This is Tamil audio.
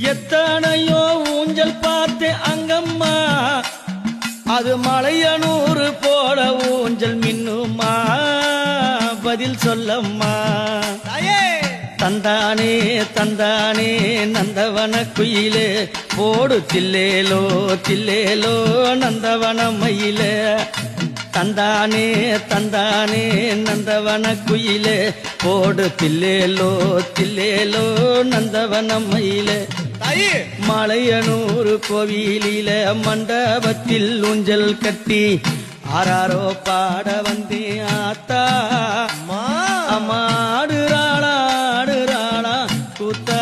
எத்தனையோ ஊஞ்சல் பார்த்து அங்கம்மா அது மலையனூறு போல ஊஞ்சல் மின்னுமா பதில் சொல்லம்மா தந்தானே தந்தானே நந்தவன குயிலே போடு தில்லேலோ தில்லேலோ நந்தவன மயிலே தந்தானே தந்தானே நந்தவன குயிலே போடு தில்லேலோ தில்லேலோ நந்தவன மயிலே மலையனூர் கோவிலில மண்டபத்தில் ஊஞ்சல் கட்டி ஆராரோ பாட வந்தே ஆத்தா அம்மாடுறாளா ஆடுறாளா கூத்தா